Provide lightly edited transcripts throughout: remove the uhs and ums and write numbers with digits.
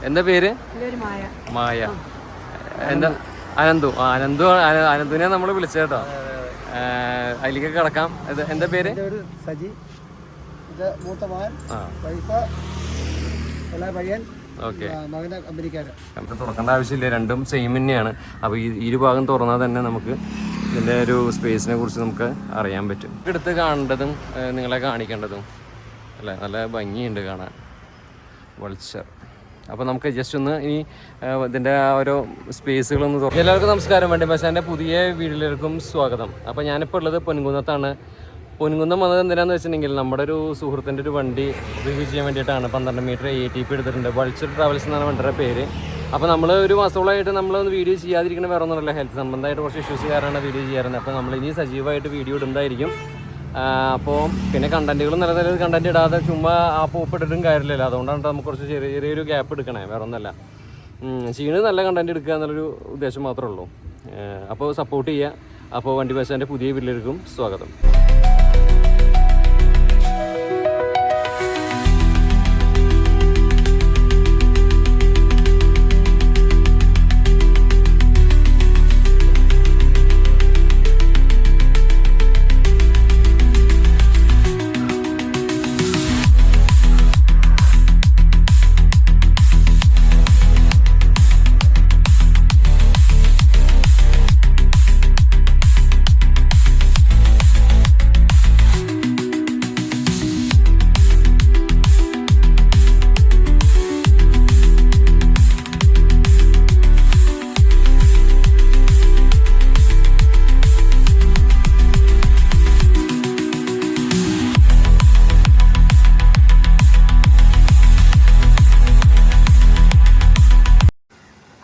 എന്താ പേര്? മായ. എന്താ? അനന്തുവിനെ നമ്മൾ വിളിച്ചേട്ടോ. അതിലേക്ക് കിടക്കാം. എന്താ പേര്? സജി. ഓക്കെ, തുറക്കേണ്ട ആവശ്യമില്ല, രണ്ടും സെയിം തന്നെയാണ്. അപ്പോൾ ഈ ഇരുഭാഗം തുറന്നാൽ തന്നെ നമുക്ക് ഇതിൻ്റെ ഒരു സ്പേസിനെ കുറിച്ച് നമുക്ക് അറിയാൻ പറ്റും. എടുത്ത് കാണേണ്ടതും നിങ്ങളെ കാണിക്കേണ്ടതും അല്ലേ, നല്ല ഭംഗിയുണ്ട് കാണാൻ വൾച്ചർ. അപ്പോൾ നമുക്ക് ജസ്റ്റ് ഒന്ന് ഇനി ഇതിൻ്റെ ഓരോ സ്പേസുകളൊന്ന് തുറക്കും. എല്ലാവർക്കും നമസ്കാരം. വണ്ടി ബസ്സാൻ്റെ പുതിയ വീഡിയോയിലേക്കും സ്വാഗതം. അപ്പോൾ ഞാനിപ്പോൾ ഉള്ളത് പൊൻകുന്നത്താണ്. പൊൻകുന്നം വന്നത് എന്തിനാന്ന് വെച്ചിട്ടുണ്ടെങ്കിൽ നമ്മുടെ ഒരു സുഹൃത്തിൻ്റെ ഒരു വണ്ടി റിവ്യൂ ചെയ്യാൻ വേണ്ടിയിട്ടാണ്. 12 മീറ്റർ ATP എടുത്തിട്ടുണ്ട്. വൾച്ചർ ട്രാവൽസ് എന്നാണ് വണ്ടിയുടെ പേര്. അപ്പോൾ നമ്മൾ ഒരു മാസത്തോളമായിട്ട് നമ്മളൊന്ന് വീഡിയോ ചെയ്യാതിരിക്കുന്ന വേറെ ഒന്നുമല്ല, ഹെൽത്ത് സംബന്ധമായിട്ട് കുറച്ച് ഇഷ്യൂസ് കാരണമാണ് വീഡിയോ ചെയ്യാറുണ്ട്. അപ്പോൾ നമ്മൾ ഇനി സജീവമായിട്ട് വീഡിയോ ഇടുന്നതായിരിക്കും. അപ്പോൾ പിന്നെ കണ്ടൻറ്റുകളും നല്ല നല്ല കണ്ടൻറ്റ് ഇടാതെ ചുമ്മാ ആ പൂപ്പിട്ടിട്ടും കാര്യമില്ലല്ലോ. അതുകൊണ്ടാണ് നമുക്ക് കുറച്ച് ചെറിയൊരു ഗ്യാപ്പ് എടുക്കണേ, വേറെ ഒന്നല്ല. ചെയ്യുന്നത് നല്ല കണ്ടൻറ്റ് എടുക്കുക എന്നുള്ളൊരു ഉദ്ദേശം മാത്രമേ ഉള്ളൂ. അപ്പോൾ സപ്പോർട്ട് ചെയ്യുക. അപ്പോൾ വണ്ടി ബസ്സാൻ്റെ പുതിയ വീഡിയോയിലേക്കും സ്വാഗതം.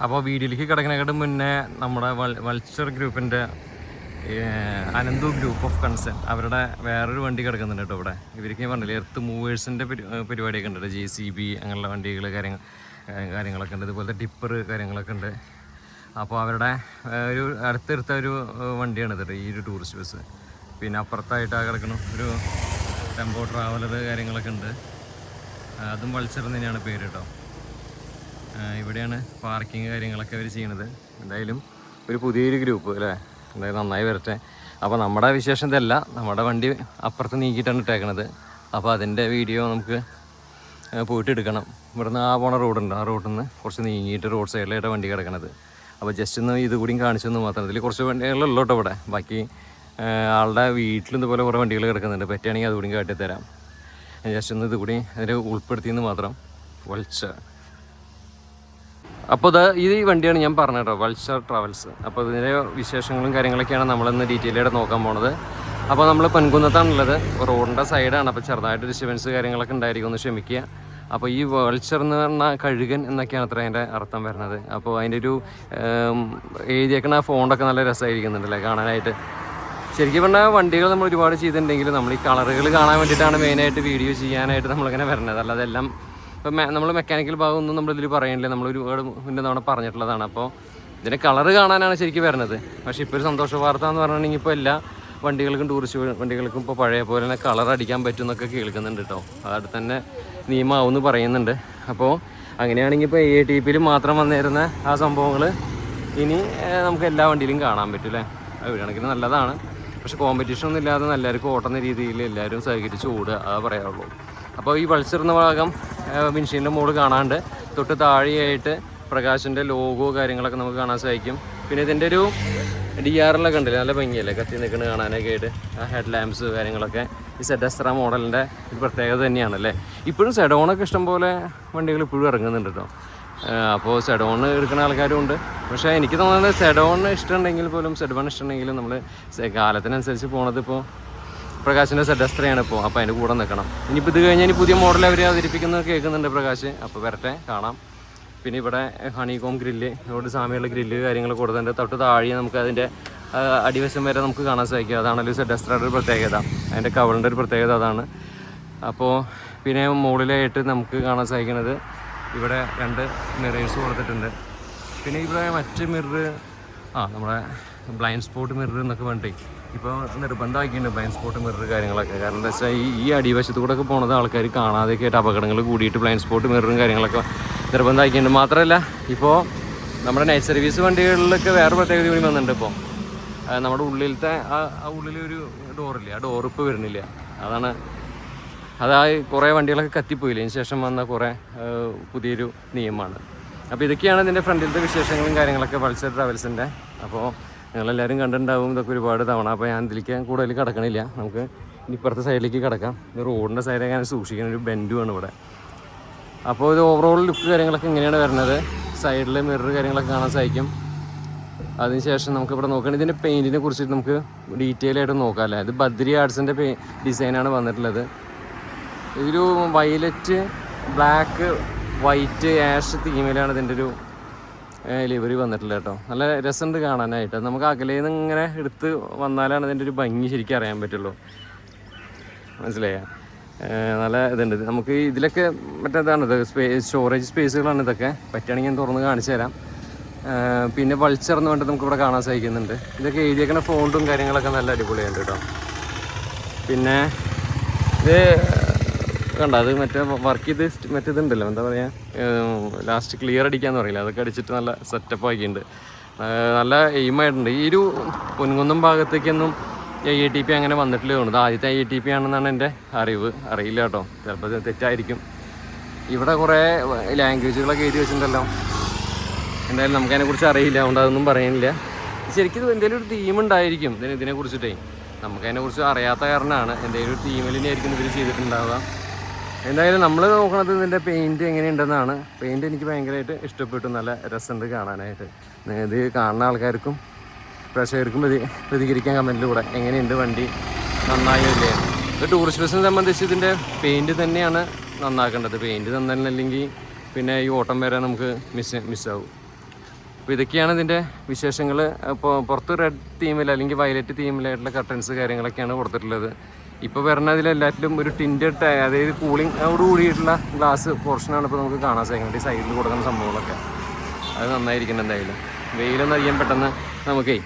അപ്പോൾ വീഡിയോയിലേക്ക് കിടക്കുന്നതിന് മുന്നേ നമ്മുടെ വൾച്ചർ ഗ്രൂപ്പിൻ്റെ അനന്തു ഗ്രൂപ്പ് ഓഫ് കൺസേൺ അവരുടെ വേറൊരു വണ്ടി കിടക്കുന്നുണ്ട് കേട്ടോ ഇവിടെ. ഇവർക്ക് പറഞ്ഞില്ലേ, എർത്ത് മൂവേഴ്സിൻ്റെ പരിപാടിയൊക്കെ ഉണ്ട്. JCB അങ്ങനെയുള്ള വണ്ടികൾ കാര്യങ്ങളൊക്കെ ഉണ്ട്. ഇതുപോലത്തെ ടിപ്പർ കാര്യങ്ങളൊക്കെ ഉണ്ട്. അപ്പോൾ അവരുടെ ഒരു അടുത്തെടുത്ത ഒരു വണ്ടിയാണ് ഇത്, ഈ ഒരു ടൂറിസ്റ്റ് ബസ്. പിന്നെ അപ്പുറത്തായിട്ട് കിടക്കണം ഒരു ടെമ്പോ ട്രാവലർ കാര്യങ്ങളൊക്കെ ഉണ്ട്. അതും വൾച്ചർ തന്നെയാണ് പേര് കേട്ടോ. ഇവിടെയാണ് പാർക്കിങ് കാര്യങ്ങളൊക്കെ അവർ ചെയ്യണത്. എന്തായാലും ഒരു പുതിയൊരു ഗ്രൂപ്പ് അല്ലേ, എന്തായാലും നന്നായി വരട്ടെ. അപ്പോൾ നമ്മുടെ വിശേഷം ഇതല്ല, നമ്മുടെ വണ്ടി അപ്പുറത്ത് നീക്കിയിട്ടാണ് ഇട്ടേക്കണത്. അപ്പോൾ അതിൻ്റെ വീഡിയോ നമുക്ക് പോയിട്ട് എടുക്കണം. ഇവിടുന്ന് പോണ റോഡുണ്ട്, ആ റോഡിൽ നിന്ന് കുറച്ച് നീങ്ങിയിട്ട് റോഡ് സൈഡിലായിട്ട് വണ്ടി കിടക്കണത്. അപ്പോൾ ജസ്റ്റ് ഒന്ന് ഇതുകൂടിയും കാണിച്ചെന്ന് മാത്രം. ഇതിൽ കുറച്ച് വണ്ടികളുള്ളൂ കേട്ടോ ഇവിടെ. ബാക്കി ആളുടെ വീട്ടിൽ ഇതുപോലെ കുറേ വണ്ടികൾ കിടക്കുന്നുണ്ട്. പറ്റുകയാണെങ്കിൽ അതുകൂടിയും കാട്ടിത്തരാം. ജസ്റ്റ് ഒന്ന് ഇതുകൂടി അതിൽ ഉൾപ്പെടുത്തിയെന്ന് മാത്രം. വൾച്ചർ. അപ്പോൾ ഈ വണ്ടിയാണ് ഞാൻ പറഞ്ഞത് കേട്ടോ, വൾച്ചർ ട്രാവൽസ്. അപ്പോൾ ഇതിൻ്റെ വിശേഷങ്ങളും കാര്യങ്ങളൊക്കെയാണ് നമ്മളിന്ന് ഡീറ്റെയിലായിട്ട് നോക്കാൻ പോണത്. അപ്പോൾ നമ്മൾ പൊൻകുന്നത്താണുള്ളത്, റോഡിൻ്റെ സൈഡാണ്. അപ്പോൾ ചെറുതായിട്ട് ഡിസ്റ്റർബൻസ് കാര്യങ്ങളൊക്കെ ഉണ്ടായിരിക്കും, ഒന്ന് ക്ഷമിക്കുക. അപ്പോൾ ഈ വൾച്ചർ എന്ന് പറഞ്ഞാൽ കഴുകൻ എന്നൊക്കെയാണ് അത്ര അതിൻ്റെ അർത്ഥം വരുന്നത്. അപ്പോൾ അതിൻ്റെ ഒരു എഴുതിയേക്കണ ഫോണ്ടൊക്കെ നല്ല രസമായിരിക്കുന്നുണ്ടല്ലേ കാണാനായിട്ട്. ശരിക്കും പറഞ്ഞാൽ വണ്ടികൾ നമ്മൾ ഒരുപാട് ചെയ്തിട്ടുണ്ടെങ്കിൽ നമ്മൾ ഈ കളറുകൾ കാണാൻ വേണ്ടിയിട്ടാണ് മെയിനായിട്ട് വീഡിയോ ചെയ്യാനായിട്ട് നമ്മളിങ്ങനെ വരുന്നത്. അല്ലാതെ എല്ലാം ഇപ്പം നമ്മൾ മെക്കാനിക്കൽ ഭാഗം ഒന്നും നമ്മളിതിൽ പറയണില്ല, നമ്മൾ ഒരുപാട് മുന്നേ തവണ പറഞ്ഞിട്ടുള്ളതാണ്. അപ്പോൾ ഇതിൻ്റെ കളറ് കാണാനാണ് ശരിക്കും വരുന്നത്. പക്ഷേ ഇപ്പോൾ ഒരു സന്തോഷ വാർത്ത എന്ന് പറഞ്ഞിട്ടുണ്ടെങ്കിൽ ഇപ്പോൾ എല്ലാ വണ്ടികൾക്കും ടൂറിസ്റ്റ് വണ്ടികൾക്കും ഇപ്പോൾ പഴയ പോലെ തന്നെ കളർ അടിക്കാൻ പറ്റും എന്നൊക്കെ കേൾക്കുന്നുണ്ട് കേട്ടോ. അവിടെ തന്നെ നിയമമാവുമെന്ന് പറയുന്നുണ്ട്. അപ്പോൾ അങ്ങനെയാണെങ്കിൽ ഇപ്പോൾ ATPയിൽ മാത്രം വന്നിരുന്ന ആ സംഭവങ്ങൾ ഇനി നമുക്ക് എല്ലാ വണ്ടിയിലും കാണാൻ പറ്റും അല്ലേ. അത് കണക്കിന് നല്ലതാണ്. പക്ഷേ കോമ്പറ്റീഷൻ ഒന്നും ഇല്ലാതെ എല്ലാവർക്കും ഓട്ടുന്ന രീതിയിൽ എല്ലാവരും സഹകരിച്ച് ഓടുക, അത് പറയാറുള്ളൂ. അപ്പോൾ ഈ വൾച്ചർ എന്ന ഭാഗം വിൻഷീലിൻ്റെ മോഡ് കാണാണ്ട് തൊട്ട് താഴെയായിട്ട് പ്രകാശിൻ്റെ ലോഗോ കാര്യങ്ങളൊക്കെ നമുക്ക് കാണാൻ സാധിക്കും. പിന്നെ ഇതിൻ്റെ ഒരു DRL ഒക്കെ ഉണ്ടല്ലേ, നല്ല ഭംഗിയല്ലേ കത്തി നിൽക്കുന്നത് കാണാനൊക്കെ ആയിട്ട്. ആ ഹെഡ് ലാമ്പ്സ് കാര്യങ്ങളൊക്കെ ഈ സെഡസ്ട്ര മോഡലിൻ്റെ ഒരു പ്രത്യേകത തന്നെയാണല്ലേ. ഇപ്പോഴും സെഡോണൊക്കെ ഇഷ്ടംപോലെ വണ്ടികൾ ഇപ്പോഴും ഇറങ്ങുന്നുണ്ട് കേട്ടോ. അപ്പോൾ സെഡോൺ എടുക്കുന്ന ആൾക്കാരും ഉണ്ട്. പക്ഷേ എനിക്ക് തോന്നുന്നത് സെഡോൺ ഇഷ്ടമുണ്ടെങ്കിൽ പോലും സെഡോൺ ഇഷ്ടമുണ്ടെങ്കിലും നമ്മൾ കാലത്തിനനുസരിച്ച് പോണത് ഇപ്പോൾ പ്രകാശിൻ്റെ സെഡസ്ത്രയാണ് ഇപ്പോൾ. അപ്പോൾ അതിൻ്റെ കൂടെ നിൽക്കണം. ഇനിയിപ്പോൾ ഇത് കഴിഞ്ഞാൽ ഇനി പുതിയ മോഡൽ അവർ അവതരിപ്പിക്കുന്നത് കേൾക്കുന്നുണ്ട് പ്രകാശ്. അപ്പോൾ വരട്ടെ, കാണാം. പിന്നെ ഇവിടെ ഹണികോം ഗ്രില്ല്, ഇവിടെ സാമ്യമുള്ള ഗ്രില്ല് കാര്യങ്ങൾ കൊടുത്തിട്ടുണ്ട്. തൊട്ട് താഴെ നമുക്ക് അതിൻ്റെ അടിവശം വരെ നമുക്ക് കാണാൻ സാധിക്കും. അതാണല്ലോ സെഡസ്ത്രയുടെ ഒരു പ്രത്യേകത, അതിൻ്റെ കവറിൻ്റെ ഒരു പ്രത്യേകത അതാണ്. അപ്പോൾ പിന്നെ മുകളിലായിട്ട് നമുക്ക് കാണാൻ സാധിക്കുന്നത് ഇവിടെ 2 മിറേഴ്സ് കൊടുത്തിട്ടുണ്ട്. പിന്നെ ഇവിടെ മറ്റ് മിറർ നമ്മുടെ ബ്ലൈൻഡ് സ്പോട്ട് മിറർ എന്നൊക്കെ വേണ്ടി ഇപ്പോൾ നിർബന്ധമാക്കിയിട്ടുണ്ട് ബ്ലൈൻഡ് സ്പോട്ട് മിറർ കാര്യങ്ങളൊക്കെ. കാരണം എന്താ വെച്ചാൽ ഈ അടിവശത്തു കൂടെ ഒക്കെ പോകുന്നത് ആൾക്കാർ കാണാതെയൊക്കെ ആയിട്ട് അപകടങ്ങൾ കൂടിയിട്ട് ബ്ലൈൻഡ് സ്പോട്ട് മിററും കാര്യങ്ങളൊക്കെ നിർബന്ധമാക്കിയിട്ടുണ്ട്. മാത്രമല്ല ഇപ്പോൾ നമ്മുടെ നൈറ്റ് സർവീസ് വണ്ടികളിലൊക്കെ വേറെ പ്രത്യേകത കൂടി വന്നിട്ടുണ്ട്. ഇപ്പോൾ നമ്മുടെ ഉള്ളിലത്തെ ആ ഉള്ളിലൊരു ഡോറില്ലേ, ആ ഡോർ ഇപ്പോൾ വരുന്നില്ല. അതായി കുറേ വണ്ടികളൊക്കെ കത്തിപ്പോയില്ല. അതിന് ശേഷം വന്ന കുറേ പുതിയൊരു നിയമമാണ്. അപ്പോൾ ഇതൊക്കെയാണ് ഇതിൻ്റെ ഫ്രണ്ടിലത്തെ വിശേഷങ്ങളും കാര്യങ്ങളൊക്കെ പൾസർ ട്രാവൽസിൻ്റെ. അപ്പോൾ നിങ്ങളെല്ലാവരും കണ്ടിട്ടുണ്ടാവും ഇതൊക്കെ ഒരുപാട് തവണ. അപ്പോൾ ഞാൻ ഇതിലേക്ക് കൂടുതൽ കിടക്കണില്ല. നമുക്ക് ഇപ്പുറത്തെ സൈഡിലേക്ക് കിടക്കാം. ഇത് റോഡിൻ്റെ സൈഡൊക്കെ ഞാൻ സൂക്ഷിക്കുന്ന ഒരു ബെൻഡുമാണ് ഇവിടെ. അപ്പോൾ ഇത് ഓവറോൾ ലുക്ക് കാര്യങ്ങളൊക്കെ ഇങ്ങനെയാണ് വരുന്നത്. സൈഡിൽ മിറർ കാര്യങ്ങളൊക്കെ കാണാൻ സാധിക്കും. അതിനുശേഷം നമുക്ക് ഇവിടെ നോക്കുകയാണെങ്കിൽ ഇതിൻ്റെ പെയിൻറ്റിനെ കുറിച്ചിട്ട് നമുക്ക് ഡീറ്റെയിൽ ആയിട്ട് നോക്കാം അല്ലേ. ഇത് ബദ്രി ആർട്സിൻ്റെ ഡിസൈനാണ് വന്നിട്ടുള്ളത്. ഇതൊരു വയലറ്റ്, ബ്ലാക്ക്, വൈറ്റ്, ആഷ് തീമിലാണ് ഇതിൻ്റെ ഒരു ലിവറി വന്നിട്ടുള്ളത് കേട്ടോ. നല്ല രസമുണ്ട് കാണാനായിട്ട്. നമുക്ക് അകലേന്ന് ഇങ്ങനെ എടുത്ത് വന്നാലാണ് ഇതിൻ്റെ ഒരു ഭംഗി ശരിക്കും അറിയാൻ പറ്റുള്ളൂ. മനസ്സിലായ നല്ല ഇതുണ്ട്. നമുക്ക് ഇതിലൊക്കെ മറ്റേതാണിത് സ്റ്റോറേജ് സ്പേസുകളാണ് ഇതൊക്കെ. പറ്റുകയാണെങ്കിൽ ഞാൻ തുറന്ന് കാണിച്ചു തരാം. പിന്നെ വൾച്ചർ എന്ന് പറഞ്ഞിട്ട് നമുക്കിവിടെ കാണാൻ സാധിക്കുന്നുണ്ട്. ഇതൊക്കെ എഴുതിയേക്കുന്ന ഫോണ്ടും കാര്യങ്ങളൊക്കെ നല്ല അടിപൊളിയുണ്ട് കേട്ടോ. പിന്നെ ഇത് കണ്ട, അത് മറ്റേ വർക്ക് ചെയ്ത് മറ്റേതുണ്ടല്ലോ, എന്താ പറയുക, ലാസ്റ്റ് ക്ലിയർ അടിക്കാന്ന് പറയില്ല, അതൊക്കെ അടിച്ചിട്ട് നല്ല സെറ്റപ്പ് ആക്കിയിട്ടുണ്ട്. നല്ല എയിമായിട്ടുണ്ട്. ഈ ഒരു പൊൻകുന്നം ഭാഗത്തേക്കൊന്നും AATP അങ്ങനെ വന്നിട്ടില്ല തോന്നുന്നത്. ആദ്യത്തെ AATP ആണെന്നാണ് എൻ്റെ അറിയില്ല കേട്ടോ, ചിലപ്പോൾ തെറ്റായിരിക്കും. ഇവിടെ കുറേ ലാംഗ്വേജുകളൊക്കെ എഴുതി വെച്ചിട്ടുണ്ടല്ലോ. എന്തായാലും നമുക്കതിനെക്കുറിച്ച് അറിയില്ല, അതുകൊണ്ട് അതൊന്നും പറയുന്നില്ല. ശരിക്കും ഇത് എന്തെങ്കിലും ഒരു തീം ഉണ്ടായിരിക്കും ഇതിനെക്കുറിച്ചിട്ടേ. നമുക്കതിനെക്കുറിച്ച് അറിയാത്ത കാരണമാണ്. എന്തെങ്കിലും ഒരു തീമിലിനായിരിക്കും ഇതിൽ ചെയ്തിട്ടുണ്ടാവുക. എന്തായാലും നമ്മൾ നോക്കണത് ഇതിൻ്റെ പെയിൻറ്റ് എങ്ങനെയുണ്ടെന്നാണ്. പെയിൻറ്റ് എനിക്ക് ഭയങ്കരമായിട്ട് ഇഷ്ടപ്പെട്ടു. നല്ല രസമുണ്ട് കാണാനായിട്ട്. ഇത് കാണുന്ന ആൾക്കാർക്കും പ്രേക്ഷകർക്കും പ്രതികരിക്കാൻ കമൻറ്റിലൂടെ എങ്ങനെയുണ്ട് വണ്ടി, നന്നായില്ലേ. ഇത് ടൂറിസ്റ്റ് ബസ്സിനെ സംബന്ധിച്ച് ഇതിൻ്റെ പെയിൻറ്റ് തന്നെയാണ് നന്നാക്കേണ്ടത്. പെയിൻറ്റ് നന്നല്ലെങ്കിൽ പിന്നെ ഈ ഓട്ടം വരെ നമുക്ക് മിസ്സാവും. അപ്പോൾ ഇതൊക്കെയാണ് ഇതിൻ്റെ വിശേഷങ്ങൾ. അപ്പോൾ പുറത്ത് റെഡ് തീമിൽ അല്ലെങ്കിൽ വയലറ്റ് തീമിലായിട്ടുള്ള കർട്ടൻസ് കാര്യങ്ങളൊക്കെയാണ് കൊടുത്തിട്ടുള്ളത്. ഇപ്പോൾ വരുന്നതിലെല്ലാറ്റിലും ഒരു ടിൻറ്റഡ്, അതായത് കൂളിങ്ങോട് കൂടിയിട്ടുള്ള ഗ്ലാസ് പോർഷനാണ് ഇപ്പോൾ നമുക്ക് കാണാൻ സാധിക്കുന്നത്. ഈ സൈഡിൽ കൊടുക്കുന്ന സംഭവങ്ങളൊക്കെ അത് നന്നായിരിക്കണം. എന്തായാലും വെയിലൊന്നും അധികം പെട്ടെന്ന് നമുക്കേ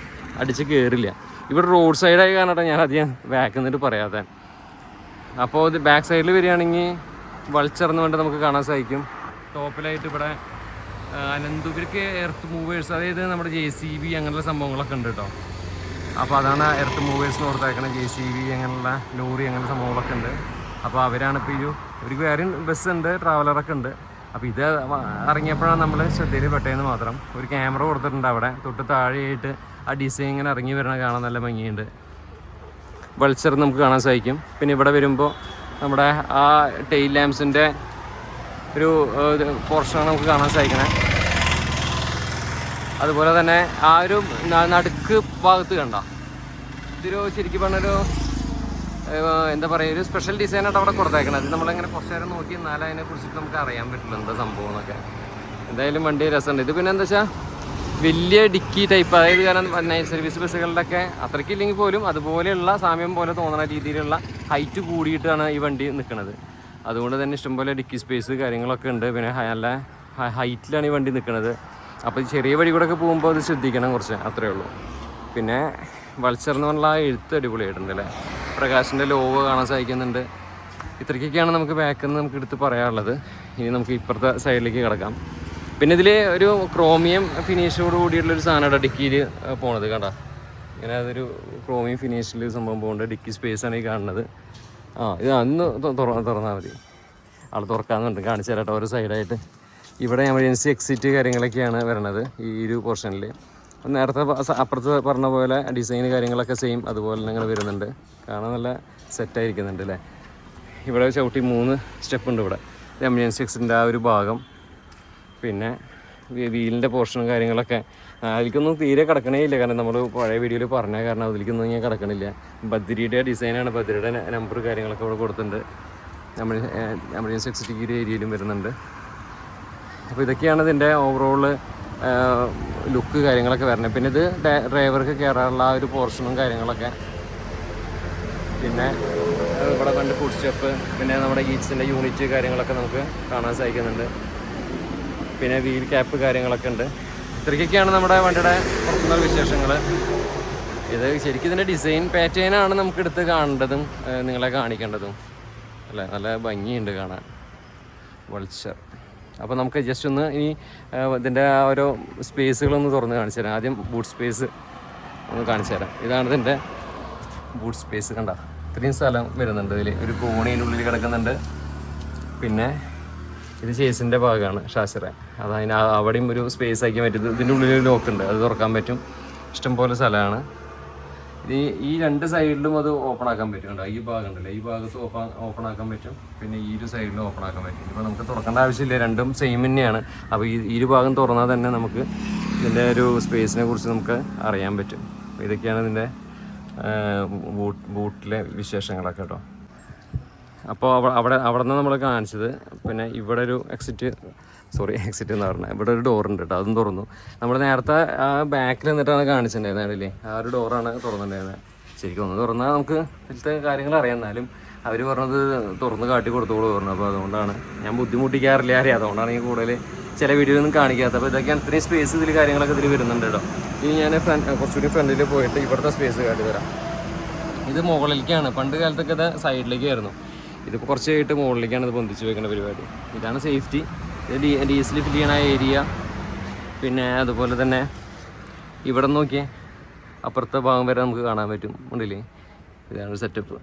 അടിച്ച് കയറില്ല. ഇവിടെ റോഡ് സൈഡായി കാരണം ഞാൻ അധികം ബാക്ക് നിന്നിട്ട് പറയാതെ. അപ്പോൾ ഇത് ബാക്ക് സൈഡിൽ വരികയാണെങ്കിൽ വൾച്ചർ എന്ന് പറഞ്ഞിട്ട് നമുക്ക് കാണാൻ സാധിക്കും. ടോപ്പിലായിട്ട് ഇവിടെ അനന്തപുരക്ക് എർത്ത് മൂവേഴ്സ്, അതായത് നമ്മുടെ JCB അങ്ങനെയുള്ള സംഭവങ്ങളൊക്കെ ഉണ്ട് കേട്ടോ. അപ്പോൾ അതാണ് എർത്ത് മൂവേഴ്സ് എന്ന് ഓർത്തേക്കണം. JCB അങ്ങനെയുള്ള ലോറി അങ്ങനെയുള്ള സംഭവങ്ങളൊക്കെ ഉണ്ട്. അപ്പോൾ അവരാണ് ഇപ്പോൾ ഇവർക്ക് വേറെ ബസ്സുണ്ട്, ട്രാവലറൊക്കെ ഉണ്ട്. അപ്പോൾ ഇത് ഇറങ്ങിയപ്പോഴാണ് നമ്മൾ ശ്രദ്ധയിൽ പെട്ടതെന്ന് മാത്രം. ഒരു ക്യാമറ കൊടുത്തിട്ടുണ്ട് അവിടെ തൊട്ട് താഴെയായിട്ട്. ആ ഡിസൈൻ ഇങ്ങനെ ഇറങ്ങി വരണ കാണാൻ നല്ല ഭംഗിയുണ്ട്. വൾച്ചർ നമുക്ക് കാണാൻ സാധിക്കും. പിന്നെ ഇവിടെ വരുമ്പോൾ നമ്മുടെ ആ ടെയിൽ ലാംപ്സിൻ്റെ ഒരു പോർഷനാണ് നമുക്ക് കാണാൻ സാധിക്കണേ. അതുപോലെ തന്നെ ആ ഒരു നടുക്ക് ഭാഗത്ത് കണ്ട ഇതൊരു ശരിക്കും പറഞ്ഞൊരു എന്താ പറയുക, ഒരു സ്പെഷ്യൽ ഡിസൈനായിട്ട് അവിടെ കൊടുത്തേക്കണം. അത് നമ്മളിങ്ങനെ കുറച്ച് നേരം നോക്കി എന്നാലും അതിനെക്കുറിച്ചിട്ട് നമുക്ക് അറിയാൻ പറ്റില്ല എന്താ സംഭവം എന്നൊക്കെ. എന്തായാലും വണ്ടി രസമുണ്ട്. ഇത് പിന്നെ എന്താ വെച്ചാൽ വലിയ ഡിക്കി ടൈപ്പ്, അതായത് കാരണം നൈറ്റ് സർവീസ് ബസ്സുകളിലൊക്കെ അത്രയ്ക്കില്ലെങ്കിൽ പോലും അതുപോലെയുള്ള സാമ്യം പോലെ തോന്നുന്ന രീതിയിലുള്ള ഹൈറ്റ് കൂടിയിട്ടാണ് ഈ വണ്ടി നിൽക്കുന്നത്. അതുകൊണ്ട് തന്നെ ഇഷ്ടംപോലെ ഡിക്കി സ്പേസ് കാര്യങ്ങളൊക്കെ ഉണ്ട്. പിന്നെ നല്ല ഹൈറ്റിലാണ് ഈ വണ്ടി നിൽക്കുന്നത്. അപ്പോൾ ചെറിയ വഴി കൂടെ ഒക്കെ പോകുമ്പോൾ അത് ശ്രദ്ധിക്കണം കുറച്ച്, അത്രയേ ഉള്ളൂ. പിന്നെ വൾച്ചർ എന്ന് പറഞ്ഞാൽ ആ എഴുത്ത് അടിപൊളിയായിട്ടുണ്ട് അല്ലേ. പ്രകാശിൻ്റെ ലോഗോ കാണാൻ സാധിക്കുന്നുണ്ട്. ഇത്രയ്ക്കൊക്കെയാണ് നമുക്ക് ബാക്കിൽ നിന്ന് നമുക്ക് എടുത്ത് പറയാനുള്ളത്. ഇനി നമുക്ക് ഇപ്പുറത്തെ സൈഡിലേക്ക് കിടക്കാം. പിന്നെ ഇതിൽ ഒരു ക്രോമിയം ഫിനിഷോട് കൂടിയിട്ടുള്ളൊരു സാധനമാണ് ഡിക്കിയിൽ പോണത്. കണ്ട ഇങ്ങനെ അതൊരു ക്രോമിയം ഫിനിഷിൽ സംഭവം പോകുന്നുണ്ട്. ഡിക്കി സ്പേസാണ് ഈ കാണുന്നത്. ഇത് അന്ന് തുറന്നാൽ മതി. ആൾ തുറക്കാമെന്നുണ്ട്, കാണിച്ചു തരാട്ടോ ഓരോ സൈഡായിട്ട്. ഇവിടെ എമർജൻസി എക്സിറ്റ് കാര്യങ്ങളൊക്കെയാണ് വരണത് ഈ ഒരു പോർഷനിൽ. നേരത്തെ അപ്പുറത്ത് പറഞ്ഞ പോലെ ഡിസൈൻ കാര്യങ്ങളൊക്കെ സെയിം അതുപോലെ തന്നെ ഇങ്ങനെ വരുന്നുണ്ട്. കാണാൻ നല്ല സെറ്റായിരിക്കുന്നുണ്ട് അല്ലേ. ഇവിടെ ചവിട്ടി 3 സ്റ്റെപ്പ് ഉണ്ട് ഇവിടെ. എമർജൻസി എക്സിറ്റിൻ്റെ ആ ഒരു ഭാഗം. പിന്നെ വീലിൻ്റെ പോർഷനും കാര്യങ്ങളൊക്കെ അതിലേക്കൊന്നും തീരെ കിടക്കണേ ഇല്ല. കാരണം നമ്മൾ പഴയ വീഡിയോയിൽ പറഞ്ഞ കാരണം അതിലേക്കൊന്നും ഞാൻ കിടക്കണില്ല. ബദ്രിയുടെ ഡിസൈനാണ്, ബദ്രിയുടെ നമ്പർ കാര്യങ്ങളൊക്കെ ഇവിടെ കൊടുത്തിട്ടുണ്ട്. എമർജൻസി എക്സിറ്റ് ഈ ഒരു ഏരിയയിലും വരുന്നുണ്ട്. അപ്പോൾ ഇതൊക്കെയാണ് ഇതിൻ്റെ ഓവറോൾ ലുക്ക് കാര്യങ്ങളൊക്കെ വരുന്നത്. പിന്നെ ഇത് ഡ്രൈവർക്ക് കയറാനുള്ള ആ ഒരു പോർഷനും കാര്യങ്ങളൊക്കെ. പിന്നെ ഇവിടെ കണ്ട് ഫുഡ് സ്റ്റെപ്പ്, പിന്നെ നമ്മുടെ ഈറ്റ്സിൻ്റെ യൂണിറ്റ് കാര്യങ്ങളൊക്കെ നമുക്ക് കാണാൻ സാധിക്കുന്നുണ്ട്. പിന്നെ വീൽ ക്യാപ്പ് കാര്യങ്ങളൊക്കെ ഉണ്ട്. ഇത്രയ്ക്കൊക്കെയാണ് നമ്മുടെ വണ്ടിയുടെ പുറത്തുനിന്നുള്ള വിശേഷങ്ങൾ. ഇത് ശരിക്കും ഇതിൻ്റെ ഡിസൈൻ പാറ്റേണാണ് നമുക്ക് എടുത്ത് കാണേണ്ടതും നിങ്ങളെ കാണിക്കേണ്ടതും അല്ലേ. നല്ല ഭംഗിയുണ്ട് കാണാൻ. വൾച്ചർ അപ്പോൾ നമുക്ക് ജസ്റ്റ് ഒന്ന് ഇനി ഇതിൻ്റെ ആ ഓരോ സ്പേസുകളൊന്ന് തുറന്ന് കാണിച്ചു തരാം. ആദ്യം ബൂട്ട് സ്പേസ് ഒന്ന് കാണിച്ചു തരാം. ഇതാണ് ഇതിൻ്റെ ബൂട്ട് സ്പേസ്. കണ്ട ഇത്രയും സ്ഥലം വരുന്നുണ്ട് ഇതിൽ. ഒരു കോണിൻ്റെ ഉള്ളിൽ കിടക്കുന്നുണ്ട്. പിന്നെ ഇത് ചേസിൻ്റെ ഭാഗമാണ് ഷാസിറ. അതതിന് അവിടെയും ഒരു സ്പേസ് ആക്കി പറ്റും. ഇതിൻ്റെ ഉള്ളിൽ ലോക്ക് ഉണ്ട്, അത് തുറക്കാൻ പറ്റും. ഇഷ്ടംപോലെ സ്ഥലമാണ്. ഈ രണ്ട് സൈഡിലും അത് ഓപ്പൺ ആക്കാൻ പറ്റും. കണ്ടോ ഈ ഭാഗം ഉണ്ടല്ലോ, ഈ ഭാഗത്ത് ഓപ്പൺ ആക്കാൻ പറ്റും. പിന്നെ ഈ ഒരു സൈഡിലും ഓപ്പൺ ആക്കാൻ പറ്റും. ഇപ്പോൾ നമുക്ക് തുറക്കേണ്ട ആവശ്യമില്ല, രണ്ടും സെയിം തന്നെയാണ്. അപ്പോൾ ഈ ഒരു ഭാഗം തുറന്നാൽ തന്നെ നമുക്ക് ഇതിൻ്റെ ഒരു സ്പേസിനെ കുറിച്ച് നമുക്ക് അറിയാൻ പറ്റും. ഇതൊക്കെയാണ് ഇതിൻ്റെ ബൂട്ടിലെ വിശേഷങ്ങളൊക്കെ കേട്ടോ. അപ്പോൾ അവിടെ നിന്ന് നമ്മൾ കാണിച്ചത്. പിന്നെ ഇവിടെ ഒരു എക്സിറ്റ് എന്ന് പറഞ്ഞാൽ ഇവിടെ ഒരു ഡോറുണ്ട് കേട്ടോ, അതും തുറന്നു. നമ്മൾ നേരത്തെ ആ ബാക്കിൽ നിന്നിട്ടാണ് കാണിച്ചിട്ടുണ്ടായിരുന്നില്ലേ, ആ ഒരു ഡോറാണ് തുറന്നിട്ടുണ്ടായിരുന്നത്. ശരിക്കും ഒന്ന് തുറന്നാൽ നമുക്ക് ഇതിലത്തെ കാര്യങ്ങൾ അറിയാം. എന്നാലും അവർ പറഞ്ഞത് തുറന്ന് കാട്ടി കൊടുത്തോളൂ പറഞ്ഞു. അപ്പോൾ അതുകൊണ്ടാണ് ഞാൻ ബുദ്ധിമുട്ടിക്കാറില്ല അറിയാം, അതുകൊണ്ടാണ് ഈ കൂടുതൽ ചില വീഡിയോ ഒന്നും കാണിക്കാത്തത്. അപ്പോൾ ഇതൊക്കെയാണ് ഇത്രയും സ്പേസ് ഇതിൽ കാര്യങ്ങളൊക്കെ ഇതിൽ വരുന്നുണ്ട് കേട്ടോ. ഇനി ഞാൻ കുറച്ചുകൂടി ഫ്രണ്ടിൽ പോയിട്ട് ഇവിടുത്തെ സ്പേസ് കാട്ടി തരാം. ഇത് മുകളിലേക്കാണ്, പണ്ട് കാലത്തൊക്കെ ഇത് സൈഡിലേക്കായിരുന്നു. ഇതിപ്പോൾ കുറച്ച് കഴിഞ്ഞിട്ട് മുകളിലേക്കാണ് ഇത് പൊന്തിച്ച് വെക്കേണ്ട പരിപാടി. ഇതാണ് സേഫ്റ്റി. ഇത് ഡീസൽ ഫില്ല് ചെയ്യണ ഏരിയ. പിന്നെ അതുപോലെ തന്നെ ഇവിടെ നോക്കിയേ, അപ്പുറത്തെ ഭാഗം വരെ നമുക്ക് കാണാൻ പറ്റും, ഉണ്ടല്ലേ? ഇതാണ് സെറ്റപ്പ്.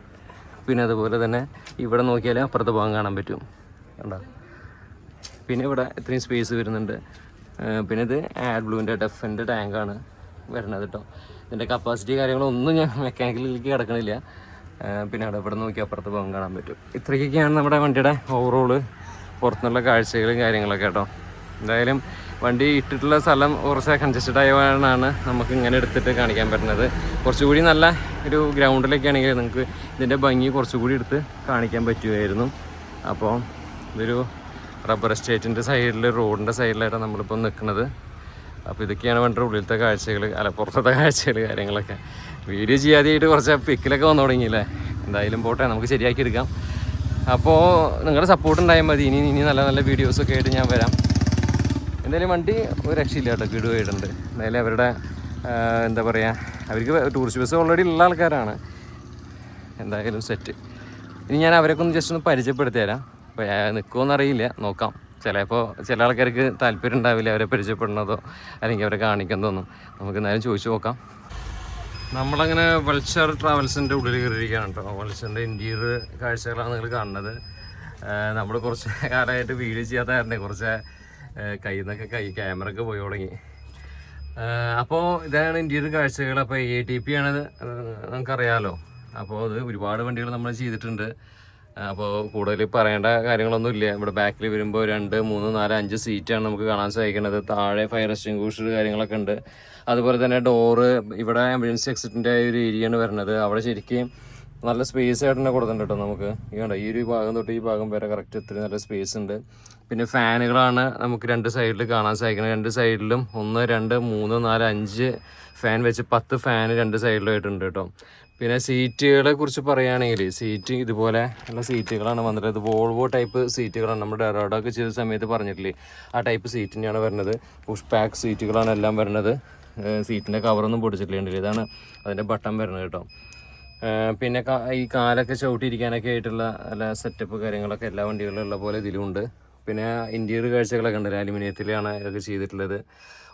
പിന്നെ അതുപോലെ തന്നെ ഇവിടെ നോക്കിയാൽ അപ്പുറത്തെ ഭാഗം കാണാൻ പറ്റും, കണ്ടോ? പിന്നെ ഇവിടെ ഇത്രയും സ്പേസ് വരുന്നുണ്ട്. പിന്നെ ഇത് ആഡ് ബ്ലൂവിൻ്റെ ഡെഫിൻ്റെ ടാങ്കാണ് വരുന്നത് കേട്ടോ. ഇതിൻ്റെ കപ്പാസിറ്റി കാര്യങ്ങളൊന്നും ഞാൻ മെക്കാനിക്കലിലേക്ക് കിടക്കണില്ല. പിന്നെ ഇവിടെ നോക്കി അപ്പുറത്ത് ഭാഗം കാണാൻ പറ്റും. ഇത്രയൊക്കെയാണ് നമ്മുടെ വണ്ടിയുടെ ഓവറോള് പുറത്തുനിന്നുള്ള കാഴ്ചകളും കാര്യങ്ങളൊക്കെ കേട്ടോ. എന്തായാലും വണ്ടി ഇട്ടിട്ടുള്ള സ്ഥലം കുറച്ച് കൺജസ്റ്റഡ് ആയതാണ് നമുക്ക് ഇങ്ങനെ എടുത്തിട്ട് കാണിക്കാൻ പറ്റുന്നത്. കുറച്ചുകൂടി നല്ല ഒരു ഗ്രൗണ്ടിലൊക്കെ ആണെങ്കിൽ നിങ്ങൾക്ക് ഇതിൻ്റെ ഭംഗി കുറച്ചുകൂടി എടുത്ത് കാണിക്കാൻ പറ്റുമായിരുന്നു. അപ്പോൾ ഇതൊരു റബ്ബർ എസ്റ്റേറ്റിൻ്റെ സൈഡിൽ, റോഡിൻ്റെ സൈഡിലായിട്ടാണ് നമ്മളിപ്പോൾ നിൽക്കുന്നത്. അപ്പോൾ ഇതൊക്കെയാണ് വണ്ടിയുടെ ഉള്ളിലത്തെ കാഴ്ചകൾ, പുറത്തത്തെ കാഴ്ചകൾ കാര്യങ്ങളൊക്കെ. വീഡിയോ ചെയ്യാതെയായിട്ട് കുറച്ച് പിക്കിലൊക്കെ വന്നു തുടങ്ങിയില്ലേ. എന്തായാലും പോട്ടെ, നമുക്ക് ശരിയാക്കി എടുക്കാം. അപ്പോൾ നിങ്ങളുടെ സപ്പോർട്ട് ഉണ്ടായാൽ മതി. ഇനി നല്ല നല്ല വീഡിയോസൊക്കെ ആയിട്ട് ഞാൻ വരാം. എന്തായാലും വണ്ടി ഒരു രക്ഷയില്ല കേട്ടോ, കിടുവായിട്ടുണ്ട്. എന്തായാലും അവരുടെ എന്താ പറയുക, അവർക്ക് ടൂറിസ്റ്റ് ബസ് ഓൾറെഡി ഉള്ള ആൾക്കാരാണ്. എന്തായാലും സെറ്റ്. ഇനി ഞാൻ അവരൊക്കെ ഒന്ന് ജസ്റ്റ് ഒന്ന് പരിചയപ്പെടുത്തി തരാം. അപ്പോൾ നിൽക്കുമെന്നറിയില്ല, നോക്കാം. ചിലപ്പോൾ ചില ആൾക്കാർക്ക് താല്പര്യം ഉണ്ടാവില്ല അവരെ പരിചയപ്പെടുന്നതോ അല്ലെങ്കിൽ അവരെ കാണിക്കുന്നതൊന്നും. നമുക്ക് എന്തായാലും ചോദിച്ചു നോക്കാം. നമ്മളങ്ങനെ വൾച്ചർ ട്രാവൽസിൻ്റെ ഉള്ളിൽ കയറിയിരിക്കുകയാണ് കേട്ടോ. വൾച്ചറിൻ്റെ ഇൻറ്റീരിയർ കാഴ്ചകളാണ് നിങ്ങൾ കാണുന്നത്. നമ്മൾ കുറച്ച് കാലമായിട്ട് വീഡിയോ ചെയ്യാത്ത കാരണം കുറച്ച് കയ്യിൽ നിന്നൊക്കെ ക്യാമറ ഒക്കെ പോയി തുടങ്ങി. അപ്പോൾ ഇതാണ് ഇൻറ്റീരിയർ കാഴ്ചകൾ. അപ്പോൾ ATP ആണത്, നമുക്കറിയാമല്ലോ. അപ്പോൾ അത് ഒരുപാട് വണ്ടികൾ നമ്മൾ ചെയ്തിട്ടുണ്ട്. അപ്പോൾ കൂടുതൽ പറയേണ്ട കാര്യങ്ങളൊന്നുമില്ല. ഇവിടെ ബാക്കിൽ വരുമ്പോൾ 2, 3, 4, 5 സീറ്റാണ് നമുക്ക് കാണാൻ സാധിക്കുന്നത്. താഴെ ഫയർ എക്സ്റ്റിംഗ്വിഷർ കാര്യങ്ങളൊക്കെ ഉണ്ട്. അതുപോലെ തന്നെ ഡോറ്, ഇവിടെ എമർജൻസി എക്സിറ്റിൻ്റെ ഒരു ഏരിയയാണ് വരുന്നത്. അവിടെ ശരിക്കും നല്ല സ്പേസ് ആയിട്ട് തന്നെ കൊടുത്തിട്ടുണ്ട് കേട്ടോ. നമുക്ക് ഈ ഒരു ഭാഗം തൊട്ട് ഈ ഭാഗം വരെ കറക്റ്റ് ഇത്രയും നല്ല സ്പേസ് ഉണ്ട്. പിന്നെ ഫാനുകളാണ് നമുക്ക് 2 സൈഡിൽ കാണാൻ സാധിക്കുന്നത്. 2 സൈഡിലും 1, 2, 3, 4, 5 ഫാൻ വെച്ച് 10 ഫാൻ 2 സൈഡിലായിട്ടുണ്ട് കേട്ടോ. പിന്നെ സീറ്റുകളെ കുറിച്ച് പറയുകയാണെങ്കിൽ സീറ്റ് ഇതുപോലെ ഉള്ള സീറ്റുകളാണ് വന്നിട്ട്. ഇത് വോൾവോ ടൈപ്പ് സീറ്റുകളാണ്. നമ്മുടെ ഡെറോഡൊക്കെ ചെയ്ത സമയത്ത് പറഞ്ഞിട്ടില്ലേ, ആ ടൈപ്പ് സീറ്റ് തന്നെയാണ് വരുന്നത്. പുഷ് ബാക്ക് സീറ്റുകളാണ് എല്ലാം വരുന്നത്. സീറ്റിൻ്റെ കവറൊന്നും പൊടിച്ചിട്ടില്ല. ഇതാണ് അതിൻ്റെ ബട്ടൺ വരുന്നത് കേട്ടോ. പിന്നെ ഈ കാലൊക്കെ ചവിട്ടിയിരിക്കാനൊക്കെ ആയിട്ടുള്ള നല്ല സെറ്റപ്പ് കാര്യങ്ങളൊക്കെ എല്ലാ വണ്ടികളിലുള്ള പോലെ ഇതിലുമുണ്ട്. പിന്നെ ഇൻറ്റീരിയർ കാഴ്ചകളൊക്കെ ഉണ്ട്. അലുമിനിയത്തിലാണ് ഇതൊക്കെ ചെയ്തിട്ടുള്ളത്.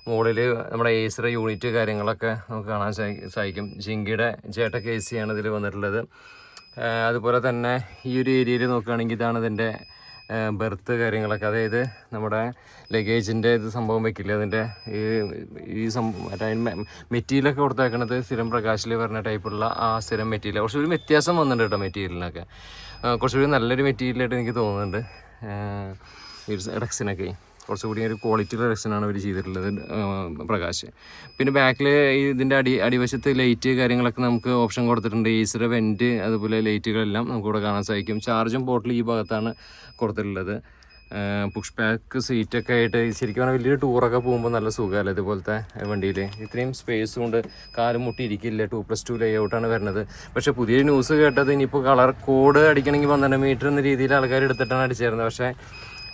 മുകളിൽ നമ്മുടെ ഏസർ യൂണിറ്റ് കാര്യങ്ങളൊക്കെ നമുക്ക് കാണാൻ സാധിക്കും. ജിങ്കിയുടെ ജേട്ടക്ക് AC ആണ് ഇതിൽ വന്നിട്ടുള്ളത്. അതുപോലെ തന്നെ ഈ ഒരു ഏരിയയിൽ നോക്കുകയാണെങ്കിൽ ഇതാണ് ഇതിൻ്റെ ബെർത്ത് കാര്യങ്ങളൊക്കെ. അതായത് നമ്മുടെ ലഗേജിൻ്റെ ഇത് സംഭവം വെക്കില്ല, അതിൻ്റെ ഈ സംഭവം മെറ്റീരിയലൊക്കെ കൊടുത്തേക്കണത് സ്ഥിരം പ്രകാശിൽ വരുന്ന ടൈപ്പുള്ള ആ സ്ഥിരം മെറ്റീരിയൽ. കുറച്ചുകൂടി വ്യത്യാസം വന്നിട്ടുണ്ട് കേട്ടോ മെറ്റീരിയലിനൊക്കെ. കുറച്ചുകൂടി നല്ലൊരു മെറ്റീരിയലായിട്ട് എനിക്ക് തോന്നുന്നുണ്ട്. റെക്സിനൊക്കെ കുറച്ചുകൂടി ഒരു ക്വാളിറ്റിയുള്ള റെക്സിനാണ് അവർ ചെയ്തിട്ടുള്ളത്, പ്രകാശ്. പിന്നെ ബാക്കിൽ ഇതിൻ്റെ അടിവശത്ത് ലൈറ്റ് കാര്യങ്ങളൊക്കെ നമുക്ക് ഓപ്ഷൻ കൊടുത്തിട്ടുണ്ട്. ഈസർ വെൻറ്റ് അതുപോലെ ലൈറ്റുകളെല്ലാം നമുക്കിവിടെ കാണാൻ സാധിക്കും. ചാർജും പോർട്ടിൽ ഈ ഭാഗത്താണ് കൊടുത്തിട്ടുള്ളത്. പുഷ് ബാക്ക് സീറ്റൊക്കെ ആയിട്ട് ശരിക്കും പറഞ്ഞാൽ വലിയൊരു ടൂറൊക്കെ പോകുമ്പോൾ നല്ല സുഖമല്ലേ ഇതുപോലത്തെ വണ്ടിയിൽ. ഇത്രയും സ്പേസും കൊണ്ട് കാലും മുട്ടി ഇരിക്കില്ല. 2+2 ലേഔട്ടാണ് വരുന്നത്. പക്ഷേ പുതിയ ന്യൂസ് കേട്ടത് ഇനിയിപ്പോൾ കളർ കോഡ് അടിക്കണമെങ്കിൽ 12 മീറ്റർ എന്ന രീതിയിൽ ആൾക്കാർ എടുത്തിട്ടാണ് അടിച്ചിരുന്നത്. പക്ഷേ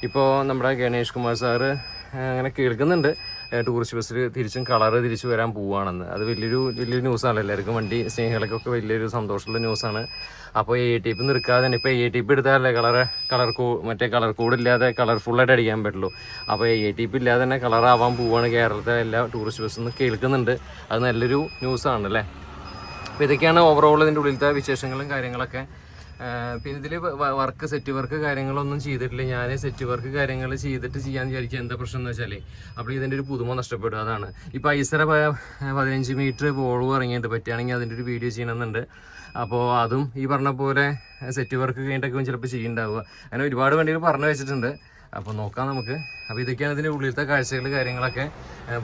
ഇപ്പോൾ നമ്മുടെ ഗണേഷ് കുമാർ സാറ് അങ്ങനെ കേൾക്കുന്നുണ്ട്. ടൂറിസ്റ്റ് ബസ്സിൽ തിരിച്ചും കളറ് തിരിച്ചു വരാൻ പോവുകയാണെന്ന്. അത് വലിയൊരു ന്യൂസാണ്. എല്ലാവർക്കും വണ്ടി സ്നേഹികൾക്കൊക്കെ വലിയൊരു സന്തോഷമുള്ള ന്യൂസാണ്. അപ്പോൾ ATP നിൽക്കാതെ തന്നെ ഇപ്പോൾ ATP എടുത്താലേ മറ്റേ കളർ കോഡ് ഇല്ലാതെ കളർഫുള്ളായിട്ട് അടിക്കാൻ പറ്റുള്ളൂ. അപ്പോൾ ATP ഇല്ലാതെ തന്നെ കളറാവാൻ പോവുകയാണ് കേരളത്തിലെ എല്ലാ ടൂറിസ്റ്റ് ബസ്സിൽ കേൾക്കുന്നുണ്ട്. അത് നല്ലൊരു ന്യൂസാണ് അല്ലേ. അപ്പോൾ ഇതൊക്കെയാണ് ഓവറോൾ ഇതിൻ്റെ ഉള്ളിലത്തെ വിശേഷങ്ങളും കാര്യങ്ങളൊക്കെ. പിന്നെ ഇതിൽ സെറ്റ് വർക്ക് കാര്യങ്ങളൊന്നും ചെയ്തിട്ടില്ല. ഞാൻ സെറ്റ് വർക്ക് കാര്യങ്ങൾ ചെയ്യാൻ വിചാരിക്കുക. എന്താ പ്രശ്നം എന്ന് വെച്ചാൽ അപ്പോൾ ഇതിൻ്റെ ഒരു പുതുമ നഷ്ടപ്പെടും. അതാണ് ഇപ്പോൾ ഐസറ 15 മീറ്റർ വോൾവ് ഇറങ്ങിയിട്ട് പറ്റുകയാണെങ്കിൽ അതിൻ്റെ ഒരു വീഡിയോ ചെയ്യണമെന്നുണ്ട്. അപ്പോൾ അതും ഈ പറഞ്ഞ പോലെ സെറ്റ് വർക്ക് കഴിഞ്ഞിട്ടൊക്കെ ചിലപ്പോൾ ചെയ്യുന്നുണ്ടാവുക. അങ്ങനെ ഒരുപാട് വണ്ടികൾ പറഞ്ഞു വെച്ചിട്ടുണ്ട്. അപ്പോൾ നോക്കാം നമുക്ക്. അപ്പോൾ ഇതൊക്കെയാണ് ഇതിൻ്റെ ഉള്ളിലത്തെ കാഴ്ചകൾ കാര്യങ്ങളൊക്കെ.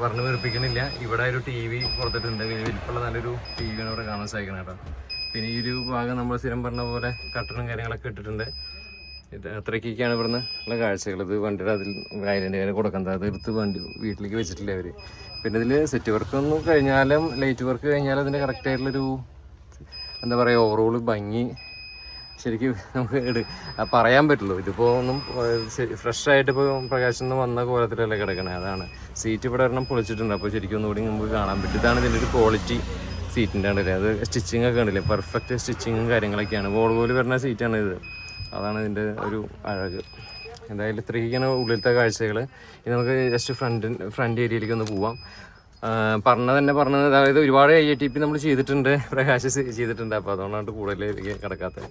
പറഞ്ഞു വെറുപ്പിക്കണില്ല. ഇവിടെ ഒരു TV കൊടുത്തിട്ടുണ്ട്. വലിപ്പമുള്ള നല്ലൊരു TV ആണ് ഇവിടെ കാണാൻ സാധിക്കണം കേട്ടോ. പിന്നെ ഈ ഒരു ഭാഗം നമ്മൾ സ്ഥിരം പറഞ്ഞ പോലെ കട്ടറും കാര്യങ്ങളൊക്കെ ഇട്ടിട്ടുണ്ട്. ഇത് അത്രയ്ക്കൊക്കെയാണ് ഇവിടുന്ന് ഉള്ള കാഴ്ചകൾ. ഇത് വണ്ടിയുടെ അതിൽ 1000 രൂപ കൊടുക്കുന്നത്. അത് എടുത്ത് വീട്ടിലേക്ക് വെച്ചിട്ടില്ല അവർ. പിന്നെ ഇതിൽ സെറ്റ് വർക്ക് ഒന്നും കഴിഞ്ഞാലും ലൈറ്റ് വർക്ക് കഴിഞ്ഞാലും അതിൻ്റെ കറക്റ്റായിട്ടുള്ളൊരു എന്താ പറയുക ഓവറോൾ ഭംഗി ശരിക്കും നമുക്ക് പറയാൻ പറ്റുള്ളൂ. ഇതിപ്പോൾ ഒന്നും ഫ്രഷായിട്ട് ഇപ്പോൾ പ്രകാശം നിന്ന് വന്ന കോലത്തിലല്ലേ കിടക്കണേ. അതാണ് സീറ്റ് ഇവിടെ ഒരെണ്ണം പൊളിച്ചിട്ടുണ്ട്. അപ്പോൾ ശരിക്കും ഒന്നുകൂടി നമുക്ക് കാണാൻ പറ്റും. ഇതാണ് ഇതിൻ്റെ ഒരു ക്വാളിറ്റി സീറ്റിൻ്റെ ഉണ്ടല്ലേ. അത് സ്റ്റിച്ചിങ് ഒക്കെ ഉണ്ടല്ലേ, പെർഫെക്റ്റ് സ്റ്റിച്ചിങ്ങും കാര്യങ്ങളൊക്കെയാണ്. വോൾവോയിൽ വരുന്ന സീറ്റാണ് ഇത്. അതാണ് ഇതിൻ്റെ ഒരു അഴക്. എന്തായാലും ഇത്രയൊക്കെയാണ് ഉള്ളിലത്തെ കാഴ്ചകൾ. ഇനി നമുക്ക് ജസ്റ്റ് ഫ്രണ്ട് ഏരിയയിലേക്ക് ഒന്ന് പോവാം. പറഞ്ഞത് അതായത് ഒരുപാട് ATP നമ്മൾ ചെയ്തിട്ടുണ്ട്, പ്രകാശ് ചെയ്തിട്ടുണ്ട്. അപ്പോൾ അതുകൊണ്ടാണ് കൂടുതൽ കിടക്കാത്തത്.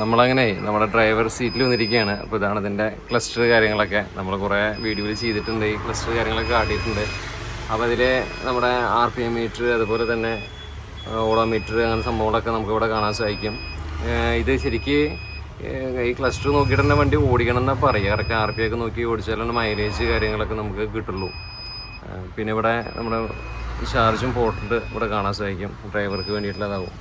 നമ്മളങ്ങനെ നമ്മുടെ ഡ്രൈവർ സീറ്റിൽ വന്നിരിക്കുകയാണ്. അപ്പോൾ ഇതാണ് ഇതിൻ്റെ ക്ലസ്റ്റർ കാര്യങ്ങളൊക്കെ നമ്മൾ കുറേ വീഡിയോയിൽ ചെയ്തിട്ടുണ്ട്. ഈ ക്ലസ്റ്റർ കാര്യങ്ങളൊക്കെ കാട്ടിയിട്ടുണ്ട്. അപ്പോൾ അതിൽ നമ്മുടെ RPM മീറ്റർ അതുപോലെ തന്നെ ഓഡോമീറ്റർ അങ്ങനെ സംഭവങ്ങളൊക്കെ നമുക്കിവിടെ കാണാൻ സാധിക്കും. ഇത് ശരിക്ക് ഈ ക്ലസ്റ്റർ നോക്കിയിട്ട് തന്നെ വണ്ടി ഓടിക്കണം എന്നാണ് പറയുക. കറക്റ്റ് RPM ഒക്കെ നോക്കി ഓടിച്ചാലാണ് മൈലേജ് കാര്യങ്ങളൊക്കെ നമുക്ക് കിട്ടുള്ളൂ. പിന്നെ ഇവിടെ നമ്മുടെ ചാർജും പോർട്ടുണ്ട് ഇവിടെ കാണാൻ സാധിക്കും. ഡ്രൈവർക്ക് വേണ്ടിയിട്ടുള്ളതാവും.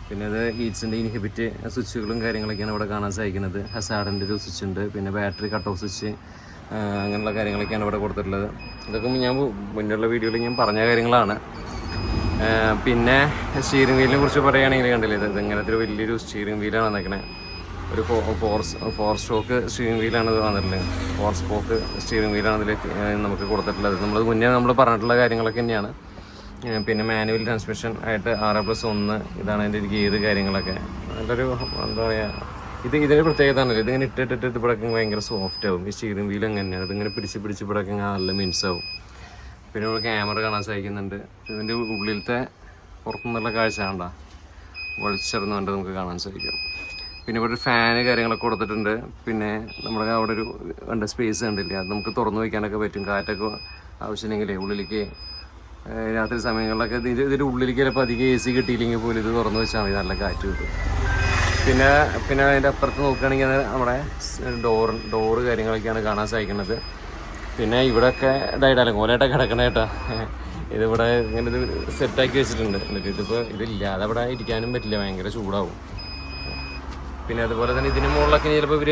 പിന്നെ ഇത് ഹീറ്റ്സിൻ്റെ ഇൻഹിബിറ്റ് സ്വിച്ചുകളും കാര്യങ്ങളൊക്കെയാണ് ഇവിടെ കാണാൻ സാധിക്കുന്നത്. ഹസാർഡിൻ്റെ ഒരു സ്വിച്ച് ഉണ്ട്. പിന്നെ ബാറ്ററി കട്ട് ഓഫ് സ്വിച്ച് അങ്ങനെയുള്ള കാര്യങ്ങളൊക്കെയാണ് ഇവിടെ കൊടുത്തിട്ടുള്ളത്. ഇതൊക്കെ ഞാൻ മുന്നുള്ള വീഡിയോയിൽ ഞാൻ പറഞ്ഞ കാര്യങ്ങളാണ്. പിന്നെ സ്റ്റിയറിംഗ് വീലിനെ കുറിച്ച് പറയുകയാണെങ്കിൽ കണ്ടില്ലേ, ഇത് ഇങ്ങനത്തെ ഒരു വലിയൊരു സ്റ്റിയറിംഗ് വീലാണ് വന്നേക്കണേ. ഒരു 4 സ്ട്രോക്ക് സ്റ്റിയറിംഗ് വീലാണ് ഇത് വന്നിട്ടുള്ളത്. 4 സ്പോക്ക് സ്റ്റിയറിംഗ് വീലാണ് ഇതിൽ നമുക്ക് കൊടുത്തിട്ടുള്ളത്. നമ്മൾ പറഞ്ഞിട്ടുള്ള കാര്യങ്ങളൊക്കെ തന്നെയാണ്. പിന്നെ മാനുവൽ ട്രാൻസ്മിഷൻ ആയിട്ട് 6+1 ഇതാണ് അതിൻ്റെ ഒരു ഗിയർ കാര്യങ്ങളൊക്കെ. നല്ലൊരു എന്താ പറയുക, ഇതിൻ്റെ പ്രത്യേകത ആണല്ലോ. ഇതിങ്ങനെ ഇട്ടിട്ട് ഇവിടെയൊക്കെ ഭയങ്കര സോഫ്റ്റ് ആവും. ഈ സ്റ്റിയറിംഗ് വീൽ അങ്ങനെയാണ്. ഇതിങ്ങനെ പിടിച്ച് ഇവിടെയൊക്കെ നല്ല മിൻസാവും. പിന്നെ ഇവിടെ ക്യാമറ കാണാൻ സാധിക്കുന്നുണ്ട്. ഇതിൻ്റെ ഉള്ളിലത്തെ പുറത്തുനിന്നുള്ള കാഴ്ച കണ്ട വലിച്ചെറിഞ്ഞുകൊണ്ട് നമുക്ക് കാണാൻ സാധിക്കും. പിന്നെ ഇവിടെ ഒരു ഫാന് കാര്യങ്ങളൊക്കെ കൊടുത്തിട്ടുണ്ട്. പിന്നെ നമ്മുടെ അവിടെ ഒരു സ്പേസ് കണ്ടില്ലേ, അത് നമുക്ക് തുറന്നു വയ്ക്കാനൊക്കെ പറ്റും. കാറ്റൊക്കെ ആവശ്യമില്ലെങ്കിലേ ഉള്ളിലേക്ക് രാത്രി സമയങ്ങളിലൊക്കെ ഇതിൻ്റെ ഉള്ളിലേക്ക് ചിലപ്പോൾ അധികം AC കിട്ടിയില്ലെങ്കിൽ പോലും ഇത് തുറന്നു വെച്ചാൽ മതി, നല്ല കാറ്റ് കിട്ടും. പിന്നെ അതിൻ്റെ അപ്പുറത്ത് നോക്കുകയാണെങ്കിൽ അത് നമ്മുടെ ഡോറ് കാര്യങ്ങളൊക്കെയാണ് കാണാൻ സാധിക്കുന്നത്. പിന്നെ ഇവിടെയൊക്കെ ഇതായിട്ട് അലങ്കോലായിട്ടൊക്കെ കിടക്കണ കേട്ടോ. ഇതിവിടെ ഇങ്ങനെ ഇത് സെറ്റാക്കി വെച്ചിട്ടുണ്ട്. എന്നിട്ട് ഇതില്ലാതെ അവിടെ ഇരിക്കാനും പറ്റില്ല, ഭയങ്കര ചൂടാവും. പിന്നെ അതുപോലെ തന്നെ ഇതിന് മുകളിലൊക്കെ ചിലപ്പോൾ ഇവർ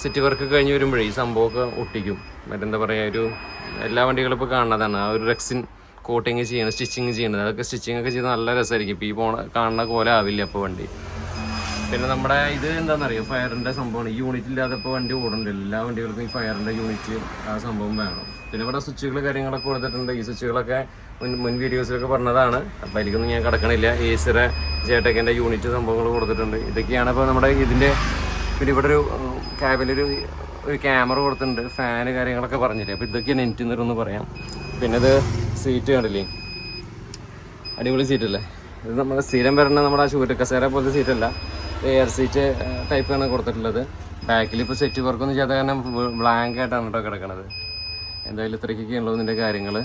സെറ്റ് വർക്ക് കഴിഞ്ഞ് വരുമ്പോഴേ ഈ സംഭവമൊക്കെ ഒട്ടിക്കും. മറ്റെന്താ പറയുക, എല്ലാ വണ്ടികളും ഇപ്പോൾ കാണുന്നതാണ് ആ ഒരു റെക്സിൻ കോട്ടിങ് ചെയ്യണം, സ്റ്റിച്ചിങ് ചെയ്യണത്. അതൊക്കെ സ്റ്റിച്ചിങ് ഒക്കെ ചെയ്ത് നല്ല രസമായിരിക്കും. ഇപ്പോൾ ഈ കാണുന്ന പോലെ ആവില്ല അപ്പോൾ വണ്ടി. പിന്നെ നമ്മുടെ ഇത് എന്താണെന്നറിയോ, ഫയറിൻ്റെ സംഭവമാണ്. ഈ യൂണിറ്റ് ഇല്ലാതെ ഇപ്പോൾ വണ്ടി ഓടുന്നുണ്ട്. എല്ലാ വണ്ടികൾക്കും ഈ ഫയറിൻ്റെ യൂണിറ്റ് ആ സംഭവം വേണം. പിന്നെ ഇവിടെ സ്വിച്ചുകൾ കാര്യങ്ങളൊക്കെ കൊടുത്തിട്ടുണ്ട്. ഈ സ്വിച്ചുകളൊക്കെ മുൻ വീഡിയോസിലൊക്കെ പറഞ്ഞതാണ്. അപ്പോൾ അതിലേക്കൊന്നും ഞാൻ കിടക്കണില്ല. ഏസറ ജെടെക്കിൻ്റെ യൂണിറ്റ് സംഭവങ്ങൾ കൊടുത്തിട്ടുണ്ട്. ഇതൊക്കെയാണ് ഇപ്പോൾ നമ്മുടെ ഇതിൻ്റെ. പിന്നെ ഇവിടെ ഒരു ക്യാബിലൊരു ക്യാമറ കൊടുത്തിട്ടുണ്ട്. ഫാന് കാര്യങ്ങളൊക്കെ പറഞ്ഞില്ലേ. അപ്പോൾ ഇതൊക്കെയാണ് എനിക്ക് എന്നൊന്ന് പറയാം. പിന്നെ ഇത് സീറ്റ് കണ്ടില്ലേ, അടിപൊളി സീറ്റല്ലേ. ഇത് നമ്മുടെ സ്ഥിരം വരുന്ന നമ്മുടെ ആ ഷൂറ്റ് കസേര പോലത്തെ സീറ്റല്ല, എയർ സീറ്റ് ടൈപ്പാണ് കൊടുത്തിട്ടുള്ളത്. ബാക്കിൽ ഇപ്പോൾ സെറ്റ് വർക്കൊന്നും ചെയ്യാത്ത കാരണം ബ്ലാങ്ക് ആയിട്ടാണ് കേട്ടോ കിടക്കണത്. എന്തായാലും ഇത്രയ്ക്കൊക്കെ ഉള്ളൂ ഇതിൻ്റെ കാര്യങ്ങൾ.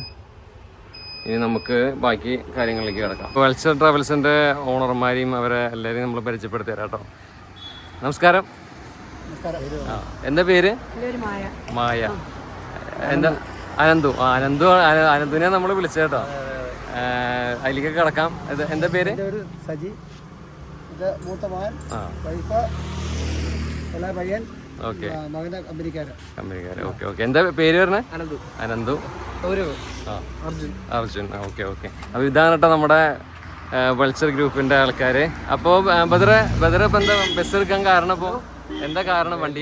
ഇനി നമുക്ക് ബാക്കി കാര്യങ്ങളിലേക്ക് കിടക്കാം. അപ്പോൾ വത്സൽ ട്രാവൽസിൻ്റെ ഓണർമാരെയും അവരെ എല്ലാവരെയും നമ്മൾ പരിചയപ്പെടുത്തി തരാം കേട്ടോ. നമസ്കാരം. എന്താ പേര്? മായ. എന്താ? അനന്തുവിനെ നമ്മൾ വിളിച്ചത് കേട്ടോ. അതിലേക്ക് കിടക്കാം. എന്താ പേര്? സജി. മൂത്ത മകൻ, വൈഫ്, പയ്യൻ, മകന്റെ കമ്പനിക്കാരൻ. Okay okay. എന്താ പേര് പറഞ്ഞത്? അനന്തു. അർജുൻ. Okay okay. അപ്പോൾ ഇതാണ് കേട്ടോ നമ്മുടെ വത്സൽ ഗ്രൂപ്പിന്റെ ആൾക്കാര്. അപ്പോൾ ബദറെ ഇപ്പം എന്താ ബസ് എടുക്കാൻ കാരണം? അപ്പോൾ എന്താ കാരണം? വണ്ടി